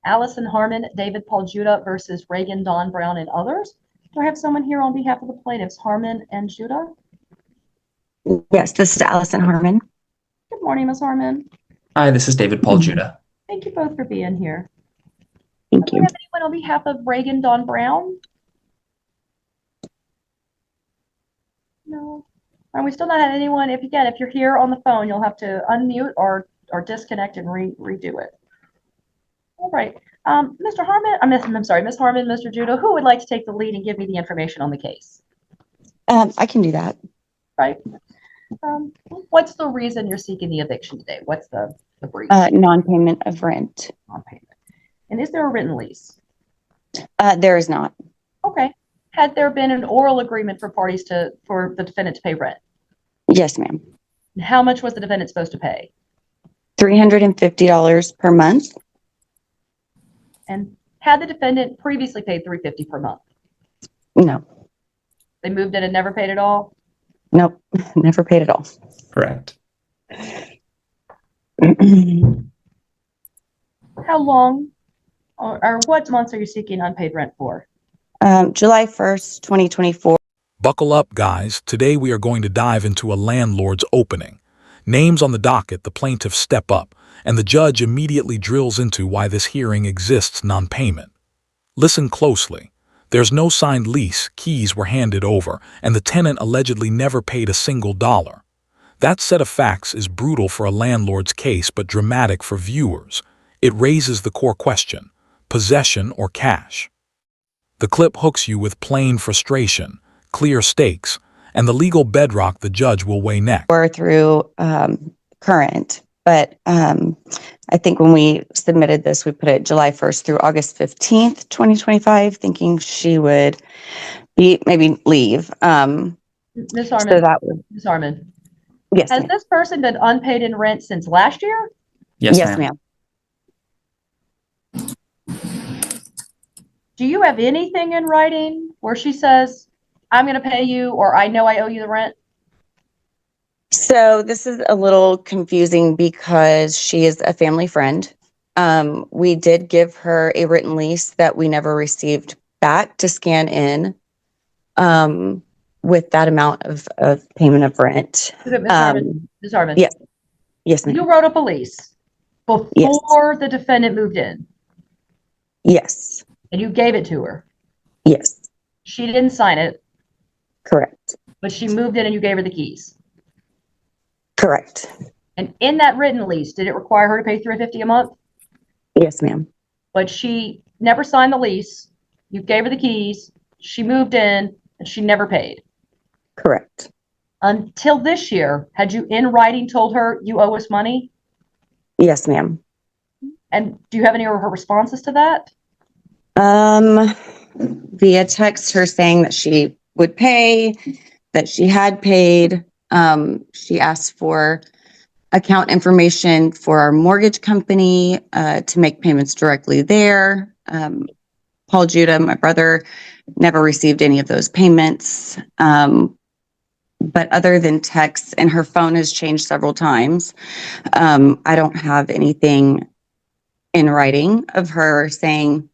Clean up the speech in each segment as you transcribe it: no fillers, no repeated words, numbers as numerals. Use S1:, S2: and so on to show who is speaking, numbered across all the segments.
S1: Allison Harmon, David Paul Judah versus Reagan Don Brown and others. Do I have someone here on behalf of the plaintiffs, Harmon and Judah?
S2: Yes, this is Allison Harmon.
S1: Good morning, Ms. Harmon.
S3: Hi, this is David Paul Judah.
S1: Thank you both for being here.
S2: Thank
S1: Do
S2: you.
S1: we have anyone on behalf of Reagan Don Brown? No. And we still not had anyone. If you're here on the phone, you'll have to unmute or disconnect and redo it. All right. Mr. Harmon, I'm sorry, Ms. Harmon, Mr. Judah, who would like to take the lead and give me the information on the case?
S2: I can do that.
S1: Right. What's the reason you're seeking the eviction today? What's the breach?
S2: Non-payment of rent.
S1: Non-payment. And is there a written lease?
S2: There is not.
S1: Okay. Had there been an oral agreement for for the defendant to pay rent?
S2: Yes, ma'am.
S1: How much was the defendant supposed to pay?
S2: $350 per month.
S1: And had the defendant previously paid $350 per month?
S2: No.
S1: They moved in and never paid at all?
S2: Nope. Never paid at all.
S3: Correct.
S1: How long or what months are you seeking unpaid rent for?
S2: July 1st, 2024.
S4: Buckle up, guys. Today we are going to dive into a landlord's opening. Names on the docket, the plaintiffs step up, and the judge immediately drills into why this hearing exists non-payment. Listen closely. There's no signed lease, keys were handed over, and the tenant allegedly never paid a single dollar. That set of facts is brutal for a landlord's case but dramatic for viewers. It raises the core question, possession or cash? The clip hooks you with plain frustration, clear stakes, and the legal bedrock the judge will weigh next.
S2: Or through current, but I think when we submitted this, we put it July 1st through August 15th, 2025, thinking she would maybe leave.
S1: Ms. Harmon,
S2: So that was,
S1: Ms. Harmon,
S2: yes,
S1: has
S2: ma'am.
S1: this person been unpaid in rent since last year?
S3: Yes,
S2: Yes,
S3: ma'am.
S1: Do you have anything in writing where she says, I'm going to pay you, or I know I owe you the rent?
S2: So this is a little confusing because she is a family friend. We did give her a written lease that we never received back to scan in with that amount of payment of rent.
S1: Ms. Harmon, Ms. Harmon,
S2: Yes. Yes, ma'am.
S1: you wrote up a lease before the defendant moved in,
S2: Yes.
S1: and you gave it to her.
S2: Yes.
S1: She didn't sign it,
S2: Correct.
S1: but she moved in and you gave her the keys.
S2: Correct.
S1: And in that written lease, did it require her to pay $350 a month?
S2: Yes, ma'am.
S1: But she never signed the lease. You gave her the keys. She moved in and she never paid.
S2: Correct.
S1: Until this year, had you in writing told her you owe us money?
S2: Yes, ma'am.
S1: And do you have any of her responses to that?
S2: Via text, her saying that she would pay, that she had paid. She asked for account information for our mortgage company to make payments directly there. Paul Judah, my brother, never received any of those payments. But other than texts, and her phone has changed several times, I don't have anything in writing of her saying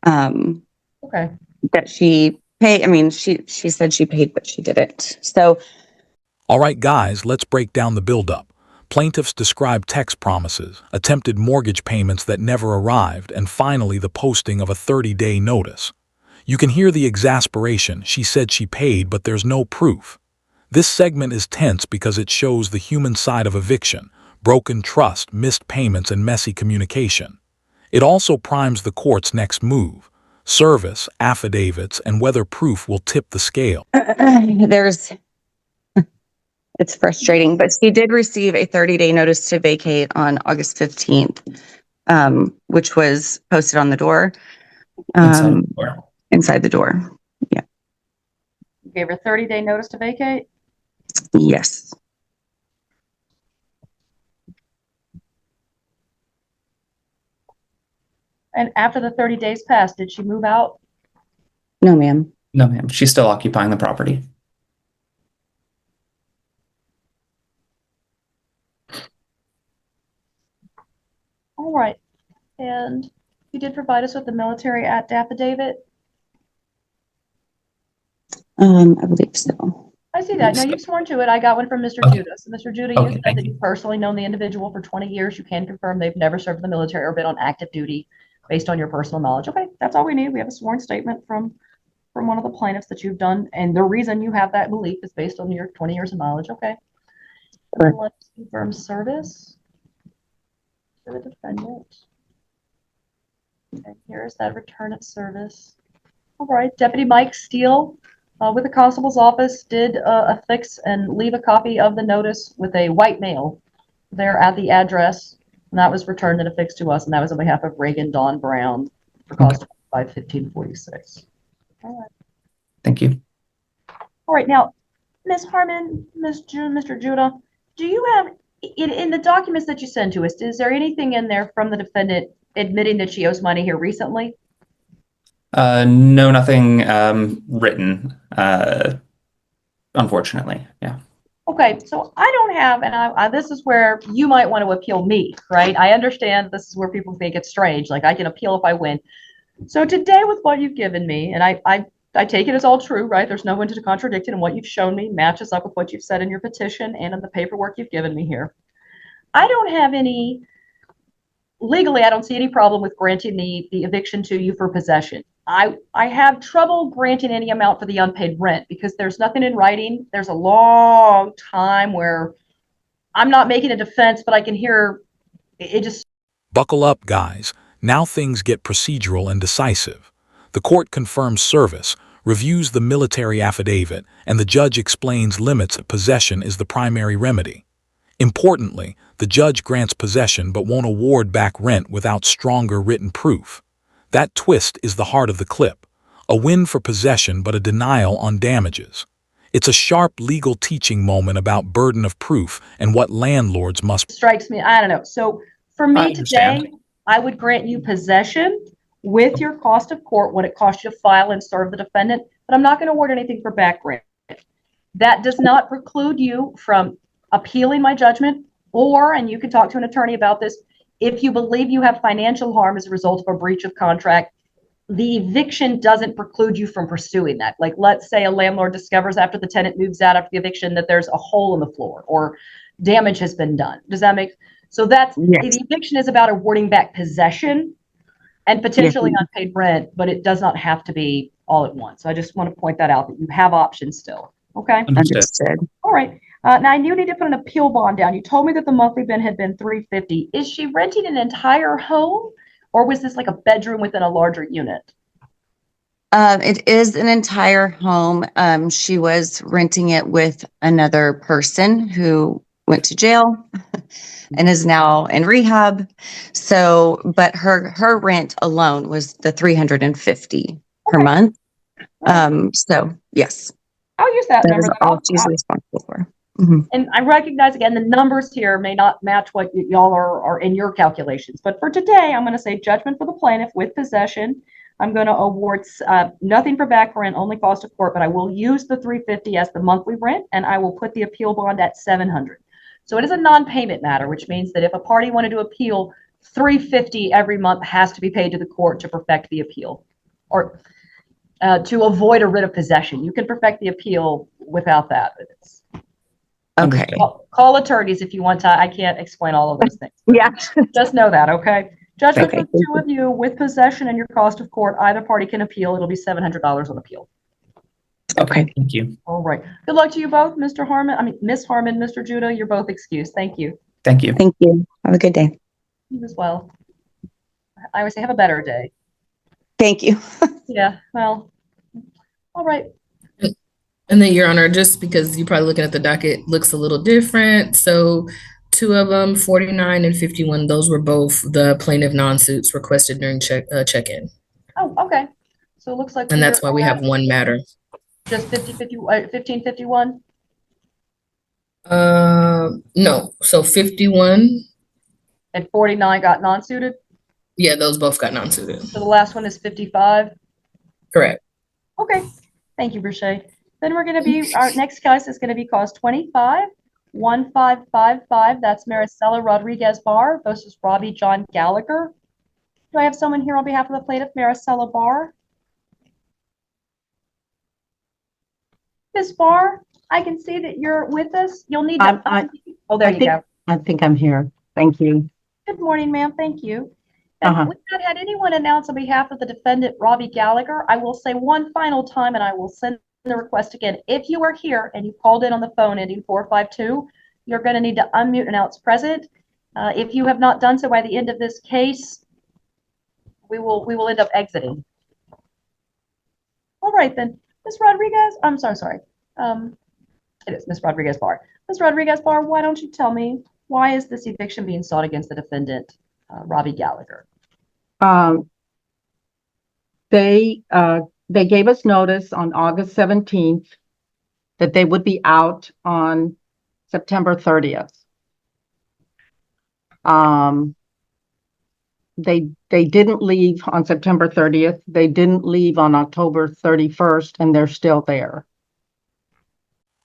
S1: Okay.
S2: that she paid. I mean, she said she paid, but she didn't. So,
S4: All right, guys, let's break down the buildup. Plaintiffs describe text promises, attempted mortgage payments that never arrived, and finally the posting of a 30-day notice. You can hear the exasperation. She said she paid, but there's no proof. This segment is tense because it shows the human side of eviction, broken trust, missed payments, and messy communication. It also primes the court's next move, service, affidavits, and whether proof will tip the scale.
S2: it's frustrating, but she did receive a 30-day notice to vacate on August 15th, which was posted on the door, inside the door. Yeah.
S1: You gave her 30-day notice to vacate?
S2: Yes.
S1: And after the 30 days passed, did she move out?
S2: No, ma'am.
S3: No, ma'am. She's still occupying the property.
S1: All right. And You did provide us with the military affidavit?
S2: I believe so.
S1: I see that. No, you've sworn to it. I got one from Mr.
S3: Okay.
S1: Judah. So Mr. Judah, you
S3: Okay,
S1: said
S3: thank
S1: that
S3: you.
S1: you've personally known the individual for 20 years. You can confirm they've never served in the military or been on active duty based on your personal knowledge. Okay, that's all we need. We have a sworn statement from one of the plaintiffs that you've done, and the reason you have that belief is based on your 20 years of knowledge. Okay.
S2: Correct.
S1: Let's confirm service to the defendant. And here's that return of service. All right, Deputy Mike Steele with the constable's office did affix and leave a copy of the notice with a white male there at the address, and that was returned and affixed to us, and that was on behalf of Reagan Dawn Brown for cost of 1546. All right.
S3: Thank you.
S1: All right, now, Ms. Harmon, Mr. Judah, do you have, in the documents that you send to us, is there anything in there from the defendant admitting that she owes money here recently?
S3: No, nothing written, unfortunately. Yeah.
S1: Okay, so I don't have, and this is where you might want to appeal me, right? I understand this is where people think it's strange, like I can appeal if I win. So today with what you've given me, and I take it as all true, right? There's no one to contradict it, and what you've shown me matches up with what you've said in your petition and in the paperwork you've given me here. I don't have any, legally, I don't see any problem with granting the eviction to you for possession. I have trouble granting any amount for the unpaid rent because there's nothing in writing. There's a long time where I'm not making a defense, but I can hear it just.
S4: Buckle up, guys. Now things get procedural and decisive. The court confirms service, reviews the military affidavit, and the judge explains limits that possession is the primary remedy. Importantly, the judge grants possession but won't award back rent without stronger written proof. That twist is the heart of the clip. A win for possession but a denial on damages. It's a sharp legal teaching moment about burden of proof and what landlords must.
S1: Strikes me, I don't know. So for
S3: I
S1: me
S3: understand.
S1: today, I would grant you possession with your cost of court, what it costs you to file and serve the defendant, but I'm not going to award anything for back rent. That does not preclude you from appealing my judgment, or, and you can talk to an attorney about this, if you believe you have financial harm as a result of a breach of contract, the eviction doesn't preclude you from pursuing that. Like, let's say a landlord discovers after the tenant moves out after the eviction that there's a hole in the floor or damage has been done. Does that make, so that's,
S2: Yes.
S1: the eviction is about awarding back possession and potentially unpaid rent, but it does not have to be all at once. So I just want to point that out, that you have options still. Okay.
S3: Understood.
S2: Understood.
S1: All right. Now I do need to put an appeal bond down. You told me that the monthly bin had been $350. Is she renting an entire home, or was this like a bedroom within a larger unit?
S2: It is an entire home. She was renting it with another person who went to jail and is now in rehab. So, but her rent alone was the $350 per
S1: Okay.
S2: month. So yes,
S1: I'll use that
S2: that
S1: number.
S2: is
S1: Then.
S2: all she's responsible for. Mhm.
S1: And I recognize, again, the numbers here may not match what y'all are in your calculations. But for today, I'm going to say judgment for the plaintiff with possession. I'm going to award nothing for back rent, only cost of court, but I will use the $350 as the monthly rent, and I will put the appeal bond at $700. So it is a non-payment matter, which means that if a party wanted to appeal, $350 every month has to be paid to the court to perfect the appeal, or to avoid a writ of possession. You can perfect the appeal without that. It's,
S2: Okay.
S1: call attorneys if you want to. I can't explain all of those things.
S2: Yeah.
S1: Just know that, okay? Judgment
S2: Okay,
S1: for the two of you with possession and your cost of court. Either party can appeal. It'll be $700 on appeal.
S2: Okay.
S3: Thank you.
S1: All right. Good luck to you both, Mr. Harmon. I mean, Miss Harmon, Mr. Judah. You're both excused. Thank you.
S3: Thank you.
S2: Thank you. Have a good day.
S1: You as well. I would say have a better day.
S2: Thank you.
S1: Yeah. Well. All right.
S5: And then, Your Honor, just because you're probably looking at the docket, looks a little different. So two of them, 49 and 51, those were both the plaintiff non-suits requested during check-in.
S1: Oh, okay. So it looks like.
S5: And that's why we have one matter.
S1: Just 1551.
S5: No, so 51,
S1: And 49 got non-suited.
S5: yeah, those both got non-suited.
S1: So the last one is 55.
S5: Correct.
S1: Okay. Thank you, Brichet. Then we're going to be, our next case is going to be cause 25-1555. That's Maricela Rodriguez Barr versus Robbie John Gallagher. Do I have someone here on behalf of the plaintiff, Maricela Barr? Ms. Barr, I can see that you're with us. You'll need to. Oh, there you go.
S6: I think I'm here. Thank you.
S1: Good morning, ma'am. Thank you. And we've not had anyone announce on behalf of the defendant, Robbie Gallagher. I will say one final time, and I will send the request again. If you are here and you called in on the phone ending 452, you're going to need to unmute and announce present. If you have not done so by the end of this case, we will end up exiting. All right then, Ms. Rodriguez. I'm sorry. It is Ms. Rodriguez Barr. Ms. Rodriguez Barr, why don't you tell me why is this eviction being sought against the defendant, Robbie Gallagher?
S6: They gave us notice on August 17th that they would be out on September 30th. They didn't leave on September 30th. They didn't leave on October 31st, and they're still there.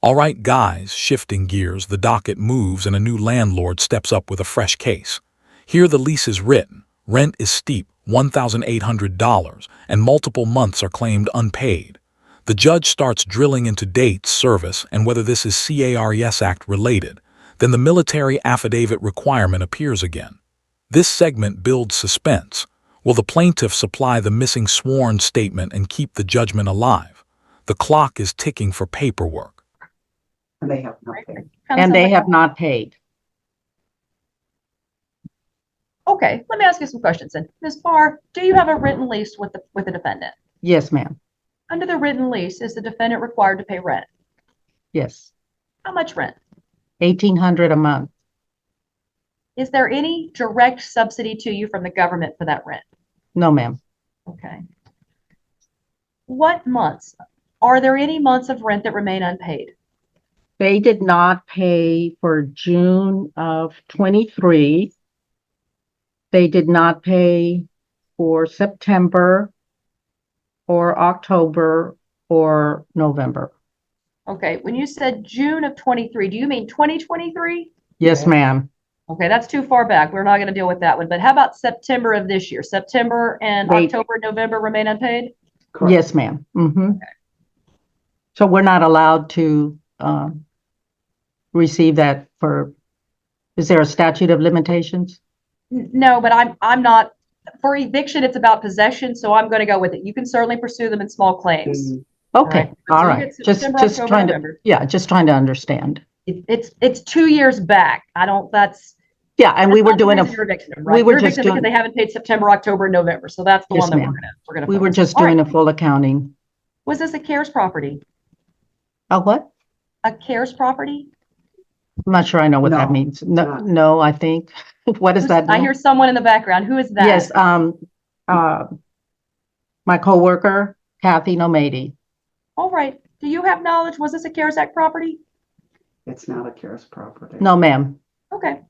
S4: All right, guys, shifting gears, the docket moves and a new landlord steps up with a fresh case. Here the lease is written, rent is steep, $1,800, and multiple months are claimed unpaid. The judge starts drilling into dates, service, and whether this is CARES Act related. Then the military affidavit requirement appears again. This segment builds suspense. Will the plaintiff supply the missing sworn statement and keep the judgment alive? The clock is ticking for paperwork.
S6: And they have not paid. And they have not paid.
S1: Okay, let me ask you some questions then. Ms. Barr, do you have a written lease with the defendant?
S6: Yes, ma'am.
S1: Under the written lease, is the defendant required to pay rent?
S6: Yes.
S1: How much rent?
S6: $1,800 a month.
S1: Is there any direct subsidy to you from the government for that rent?
S6: No, ma'am.
S1: Okay. What months? Are there any months of rent that remain unpaid?
S6: They did not pay for June of 23. They did not pay for September or October or November.
S1: Okay, when you said June of 23, do you mean 2023?
S6: Yes, ma'am.
S1: Okay, that's too far back. We're not going to deal with that one. But how about September of this year? September and October and November remain unpaid?
S6: Correct. Yes, ma'am. Okay. So we're not allowed to receive that for, is there a statute of limitations?
S1: No, but I'm not, for eviction, it's about possession, so I'm going to go with it. You can certainly pursue them in small claims.
S6: Okay, all right. Just trying to understand.
S1: It's 2 years back.
S6: Yeah, and we were doing
S1: we were just doing, because they haven't paid September, October, and November. So that's the one that we're gonna.
S6: We were just doing a full accounting.
S1: Was this a CARES property?
S6: A what?
S1: A CARES property?
S6: I'm not sure I know what that means. No, I think. What does that mean?
S1: I hear someone in the background. Who is that?
S6: Yes, my coworker, Kathy Nomady.
S1: All right. Do you have knowledge? Was this a CARES Act property?
S7: It's not a CARES property.
S6: No, ma'am.
S1: Okay.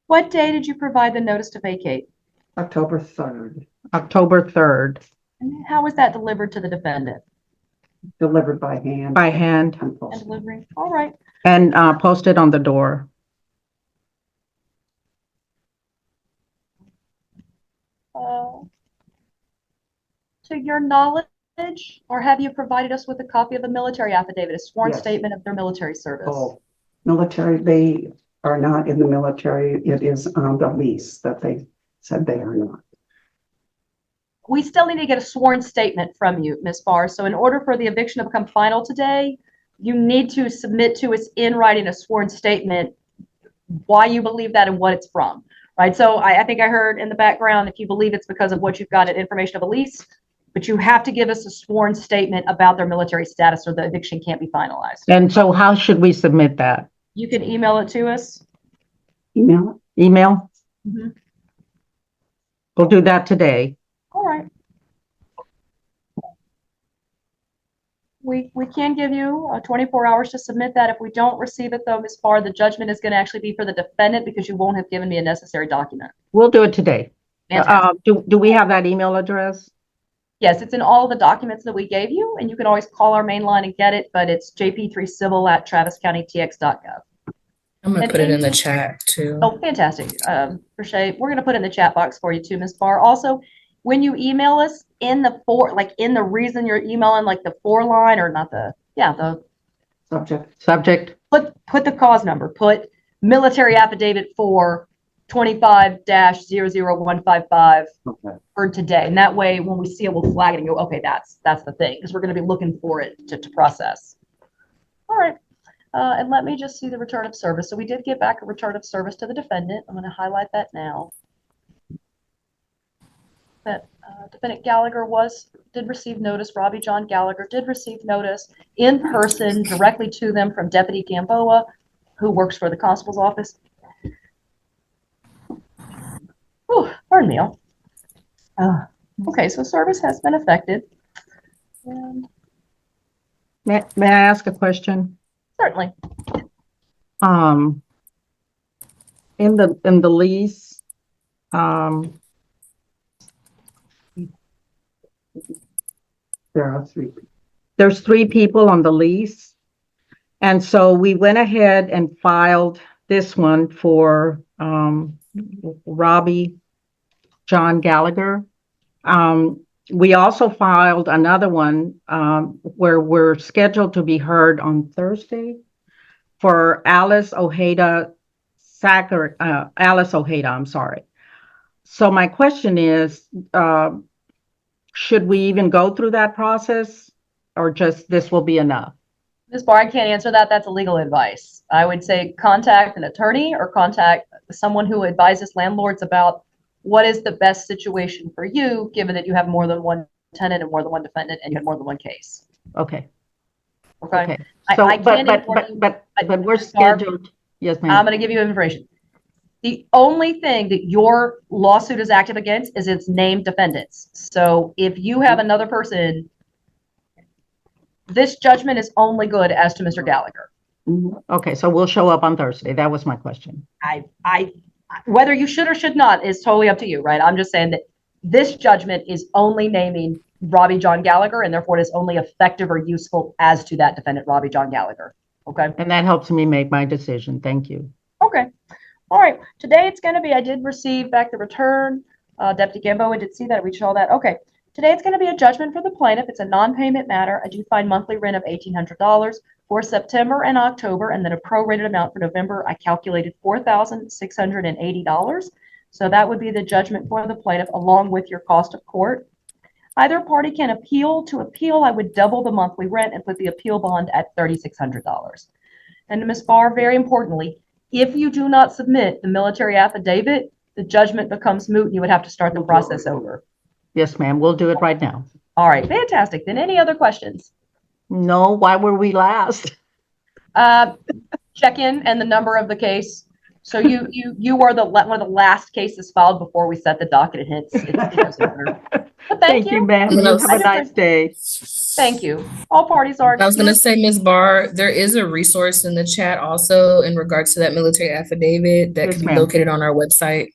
S1: What day did you provide the notice to vacate?
S7: October 3rd.
S6: October 3rd.
S1: And how was that delivered to the defendant?
S7: Delivered by hand.
S6: By hand.
S7: And
S1: And delivery. All right.
S6: And posted on the door.
S1: To your knowledge, or have you provided us with a copy of the military affidavit, a sworn statement of their military service?
S7: Oh, military, they are not in the military. It is on the lease that they said they are not.
S1: We still need to get a sworn statement from you, Ms. Barr. So in order for the eviction to become final today, you need to submit to us in writing a sworn statement why you believe that and what it's from, right? So I think I heard in the background, if you believe it's because of what you've got at information of a lease, but you have to give us a sworn statement about their military status or the eviction can't be finalized.
S6: And so how should we submit that?
S1: You can email it to us.
S7: Email it.
S6: Email?
S1: Mm-hmm.
S6: We'll do that today.
S1: All right. We can give you 24 hours to submit that. If we don't receive it, though, Ms. Barr, the judgment is going to actually be for the defendant because you won't have given me a necessary document.
S6: We'll do it today.
S1: Fantastic.
S6: Do we have that email address?
S1: Yes, it's in all of the documents that we gave you, and you can always call our main line and get it, but it's jp3civil@traviscountytx.gov.
S5: I'm gonna
S1: And
S5: put it in the
S1: any-
S5: chat too.
S1: Oh, fantastic. Rashay, we're gonna put it in the chat box for you too, Ms. Barr. Also, when you email us in the reason you're emailing, like the 4 line or not the
S7: Subject.
S1: put the cause number, put military affidavit for 25-00155
S7: Okay.
S1: for today. And that way, when we see it, we'll flag it and go, okay, that's the thing, because we're going to be looking for it to process. All right. And let me just see the return of service. So we did get back a return of service to the defendant. I'm going to highlight that now. That defendant Gallagher did receive notice. Robbie John Gallagher did receive notice in person directly to them from Deputy Gamboa, who works for the constable's office. Whew, pardon me. Okay, so service has been effected. And
S6: May I ask a question?
S1: certainly.
S6: In the lease,
S7: There are 3.
S6: there's 3 people on the lease. And so we went ahead and filed this one for Robbie John Gallagher. We also filed another one where we're scheduled to be heard on Thursday for Alice Ojeda, I'm sorry. So my question is, should we even go through that process, or just this will be enough?
S1: Ms. Barr, I can't answer that. That's legal advice. I would say contact an attorney or contact someone who advises landlords about what is the best situation for you, given that you have more than one tenant and more than one defendant and you have more than one case.
S6: Okay.
S1: Okay.
S6: Okay. So,
S1: I can't inform you.
S6: but we're
S1: Ms. Barr,
S6: scheduled. Yes,
S1: I'm
S6: ma'am.
S1: going to give you information. The only thing that your lawsuit is active against is its named defendants. So if you have another person, this judgment is only good as to Mr. Gallagher.
S6: Okay, so we'll show up on Thursday. That was my question.
S1: Whether you should or should not is totally up to you, right? I'm just saying that this judgment is only naming Robbie John Gallagher, and therefore it is only effective or useful as to that defendant, Robbie John Gallagher. Okay.
S6: And that helps me make my decision. Thank you.
S1: Okay. All right. Today it's going to be, I did receive back the return. Deputy Gamboa did see that. I reached all that. Okay. Today it's going to be a judgment for the plaintiff. It's a non-payment matter. I do find monthly rent of $1,800 for September and October, and then a prorated amount for November. I calculated $4,680. So that would be the judgment for the plaintiff, along with your cost of court. Either party can appeal. To appeal, I would double the monthly rent and put the appeal bond at $3,600. And Ms. Barr, very importantly, if you do not submit the military affidavit, the judgment becomes moot and you would have to start the process over.
S6: Yes, ma'am. We'll do it right now.
S1: All right, fantastic. Then any other questions?
S6: No, why were we last?
S1: Check in and the number of the case. So you were one of the last cases filed before we set the docket. It's over. But thank you,
S6: ma'am. You have a nice day.
S1: Thank you. All parties are
S5: I was going to
S1: excused.
S5: say, Ms. Barr, there is a resource in the chat also in regards to that military affidavit that
S6: Yes,
S5: can be
S6: ma'am.
S5: located on our website.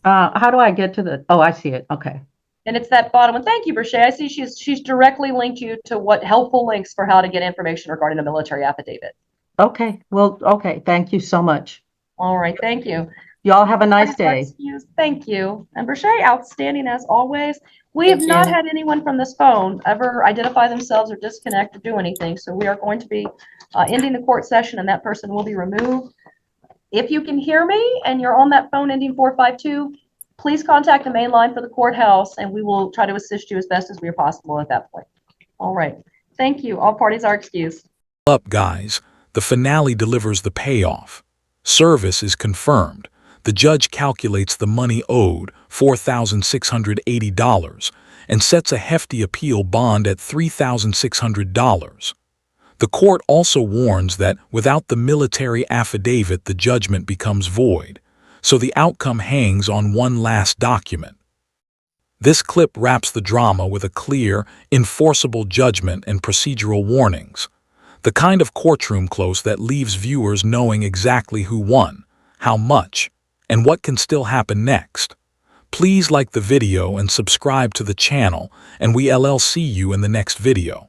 S6: How do I get to the, oh, I see it. Okay.
S1: And it's that bottom one. Thank you, Brashay. I see she's directly linked you to what helpful links for how to get information regarding the military affidavit.
S6: Okay. Well, okay. Thank you so much.
S1: All right, thank you.
S6: Y'all have a nice day.
S1: Thank you. And Brashay, outstanding as always. We have
S5: Thank
S1: not
S5: you.
S1: had anyone from this phone ever identify themselves or disconnect or do anything. So we are going to be ending the court session, and that person will be removed. If you can hear me and you're on that phone ending 452, please contact the main line for the courthouse, and we will try to assist you as best as we are possible at that point. All right. Thank you. All parties are excused.
S4: Up, guys. The finale delivers the payoff. Service is confirmed. The judge calculates the money owed, $4,680, and sets a hefty appeal bond at $3,600. The court also warns that without the military affidavit, the judgment becomes void, so the outcome hangs on one last document. This clip wraps the drama with a clear, enforceable judgment and procedural warnings. The kind of courtroom close that leaves viewers knowing exactly who won, how much, and what can still happen next. Please like the video and subscribe to the channel, and we'll see you in the next video.